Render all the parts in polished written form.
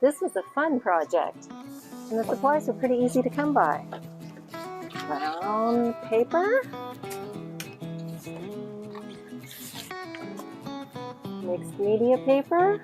This was a fun project, and the supplies were pretty easy to come by. Brown paper, mixed media paper,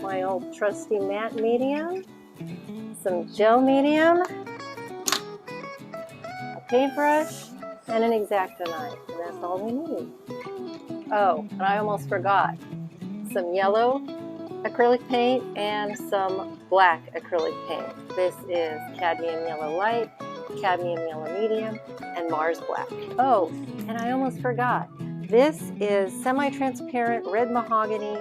my old trusty matte medium, some gel medium, a paintbrush, and an X-Acto knife, and that's all we need. Oh, and I almost forgot, some yellow acrylic paint and some black acrylic paint. This is cadmium yellow light, cadmium yellow medium, and Mars black. Oh, and I almost forgot, this is semi-transparent red mahogany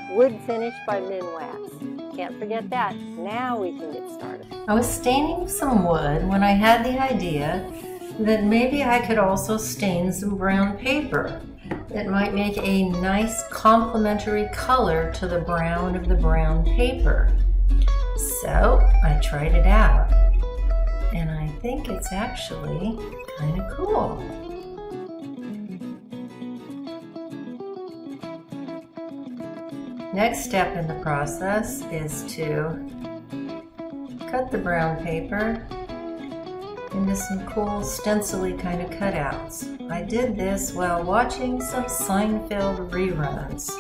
wood finish by Minwax. Can't forget that. Now we can get started. I was staining some wood when I had the idea that maybe I could also stain some brown paper. It might make a nice complementary color to the brown of the brown paper. So I tried it out, and I think it's actually kind of cool. Next step in the process is to cut the brown paper into some cool stencil-y kind of cutouts. I did this while watching some Seinfeld reruns.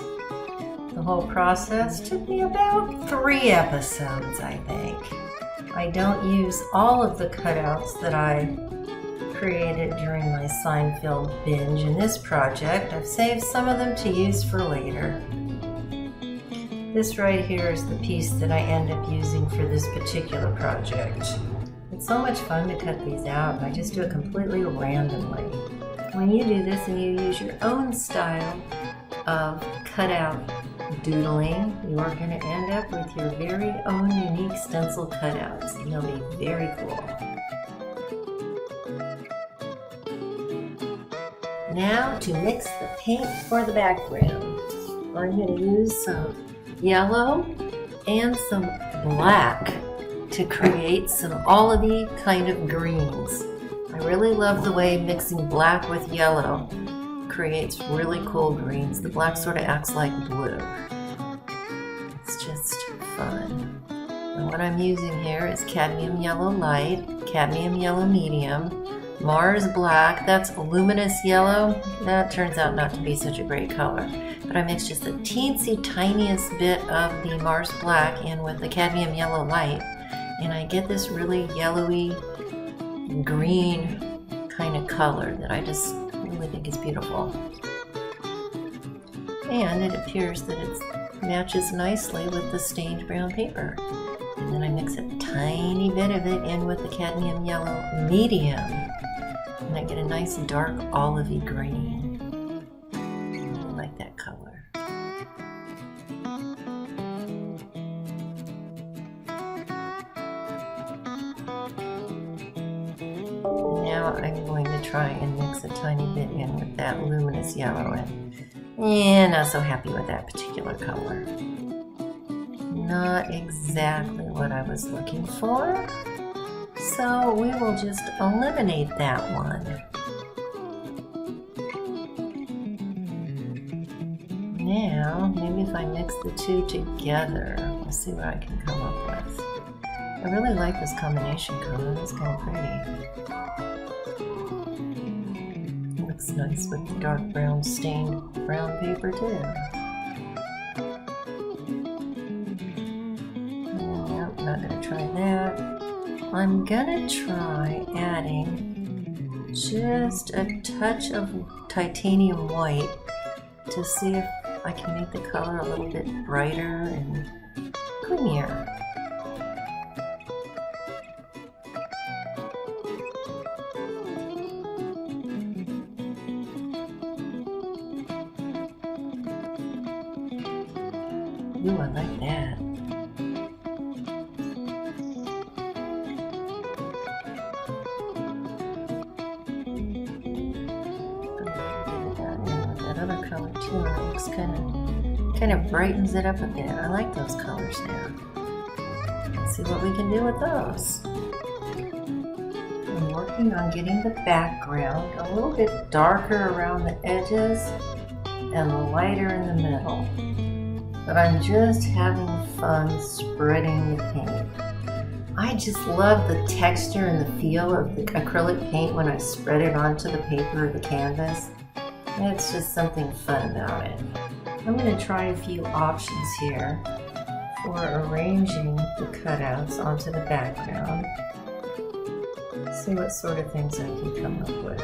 The whole process took me about 3 episodes, I think. I don't use all of the cutouts that I created during my Seinfeld binge in this project. I've saved some of them to use for later. This right here is the piece that I end up using for this particular project. It's so much fun to cut these out, and I just do it completely randomly. When you do this and you use your own style of cutout doodling, you are going to end up with your very own unique stencil cutouts, and they'll be very cool. Now to mix the paint for the background. I'm going to use some yellow and some black to create some olivey kind of greens. I really love the way mixing black with yellow creates really cool greens. The black sort of acts like blue. It's just fun. And what I'm using here is cadmium yellow light, cadmium yellow medium, Mars black, that's luminous yellow. That turns out not to be such a great color. But I mixed just the teensy tiniest bit of the Mars black in with the cadmium yellow light, and I get this really yellowy green kind of color that I just really think is beautiful. And it appears that it matches nicely with the stained brown paper. And then I mix a tiny bit of it in with the cadmium yellow medium, and I get a nice dark olivey green. I like that color. Now I'm going to try and mix a tiny bit in with that luminous yellow, and not so happy with that particular color. Not exactly what I was looking for, so we will just eliminate that one. Now, maybe if I mix the two together, we'll see what I can come up with. I really like this combination color, it's kind of pretty. Looks nice with the dark brown stained brown paper too. Nope, not gonna try that. I'm gonna try adding just a touch of titanium white to see if I can make the color a little bit brighter and creamier. Ooh, I like that. That other color too. It looks kind of brightens it up a bit. I like those colors now. Let's see what we can do with those. I'm working on getting the background a little bit darker around the edges and lighter in the middle. but I'm just having fun spreading the paint. I just love the texture and the feel of the acrylic paint when I spread it onto the paper or the canvas. It's just something fun about it. I'm going to try a few options here for arranging the cutouts onto the background. See what sort of things I can come up with.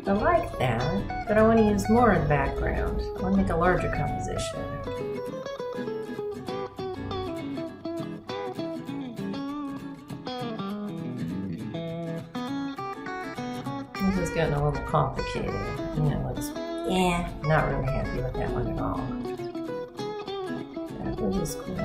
I like that, but I want to use more of the background. I want to make a larger composition. This is getting a little complicated. Not really happy with that one at all. That was just cool.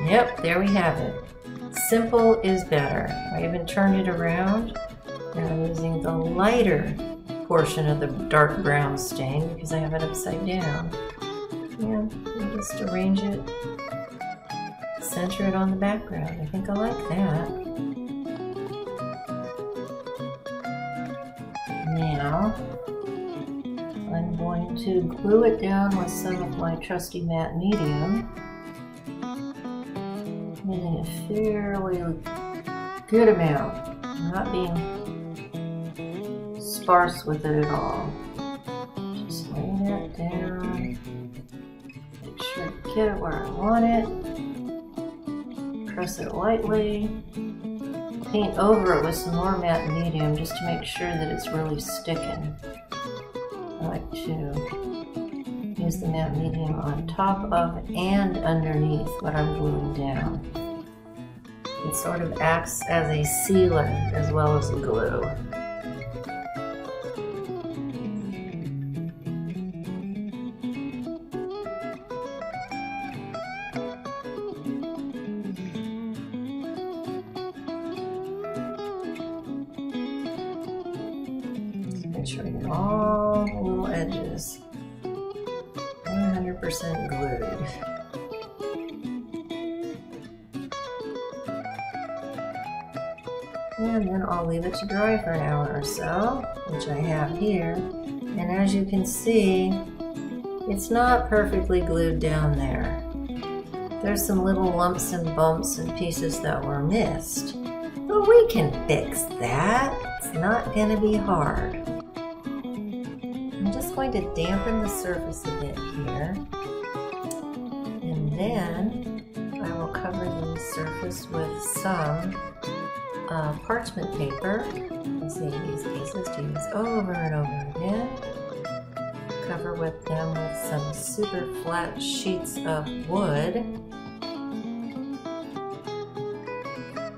Yep, there we have it. Simple is better. I even turned it around and I'm using the lighter portion of the dark brown stain because I have it upside down. Yeah, and just arrange it, center it on the background. I think I like that. Now, I'm going to glue it down with some of my trusty matte medium. Using a fairly good amount, not being sparse with it at all. Just laying it down, make sure to get it where I want it, press it lightly, paint over it with some more matte medium just to make sure that it's really sticking. I like to use the matte medium on top of and underneath what I'm gluing down. It sort of acts as a sealer as well as a glue. Just make sure you get all the little edges 100% glued. And then I'll leave it to dry for an hour or so, which I have here. And as you can see, it's not perfectly glued down there. There's some little lumps and bumps and pieces that were missed. But we can fix that. It's not going to be hard. I'm just going to dampen the surface a bit here. And then I will cover the surface with some parchment paper. I see these pieces to use over and over again. Cover with them with some super flat sheets of wood.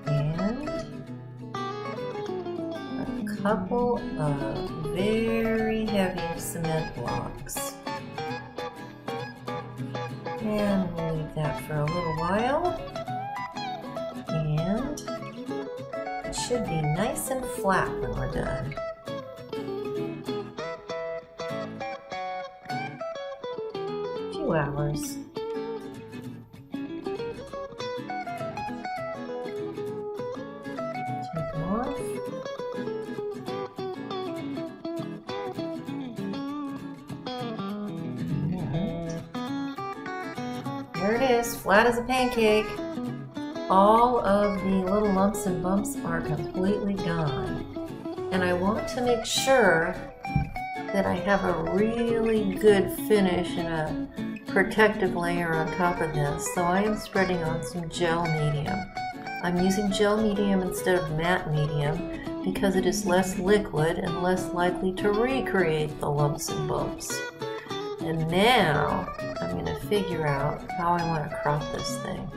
And a couple of very heavy cement blocks. And we'll leave that for a little while. And it should be nice and flat when we're done. A few hours. Take them off. And there it is, flat as a pancake. All of the little lumps and bumps are completely gone. And I want to make sure that I have a really good finish and a protective layer on top of this. So I am spreading on some gel medium. I'm using gel medium instead of matte medium because it is less liquid and less likely to recreate the lumps and bumps. And now I'm going to figure out how I want to crop this thing.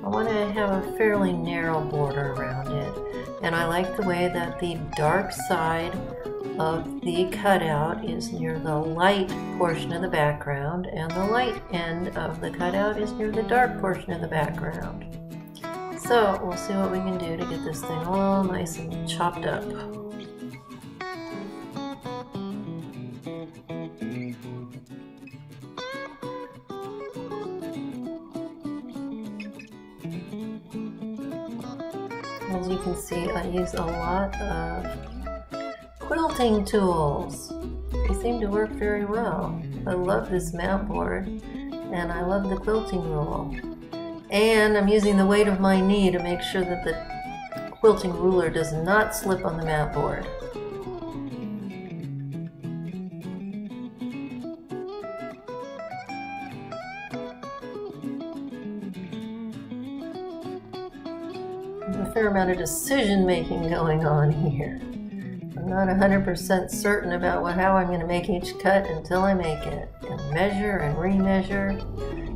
I want to have a fairly narrow border around it, and I like the way that the dark side of the cutout is near the light portion of the background, and the light end of the cutout is near the dark portion of the background. So we'll see what we can do to get this thing all nice and chopped up. As you can see, I use a lot of quilting tools. They seem to work very well. I love this mat board, and I love the quilting rule. And I'm using the weight of my knee to make sure that the quilting ruler does not slip on the mat board. There's a fair amount of decision making going on here. I'm not 100% certain about how I'm going to make each cut until I make it. And measure and remeasure.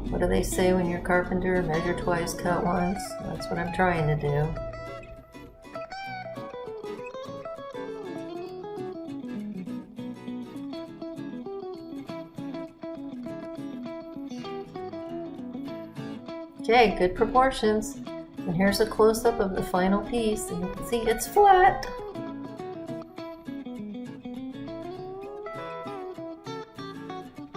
What do they say when you're a carpenter? Measure twice, cut once. That's what I'm trying to do. Okay, good proportions. And here's a close-up of the final piece, and you can see it's flat.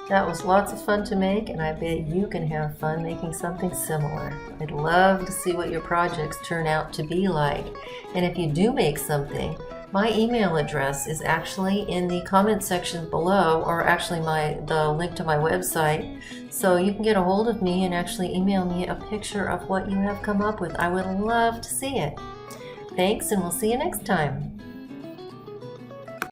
That was lots of fun to make, and I bet you can have fun making something similar. I'd love to see what your projects turn out to be like. And if you do make something, my email address is actually in the comment section below, or actually the link to my website. So you can get a hold of me and actually email me a picture of what you have come up with. I would love to see it. Thanks, and we'll see you next time.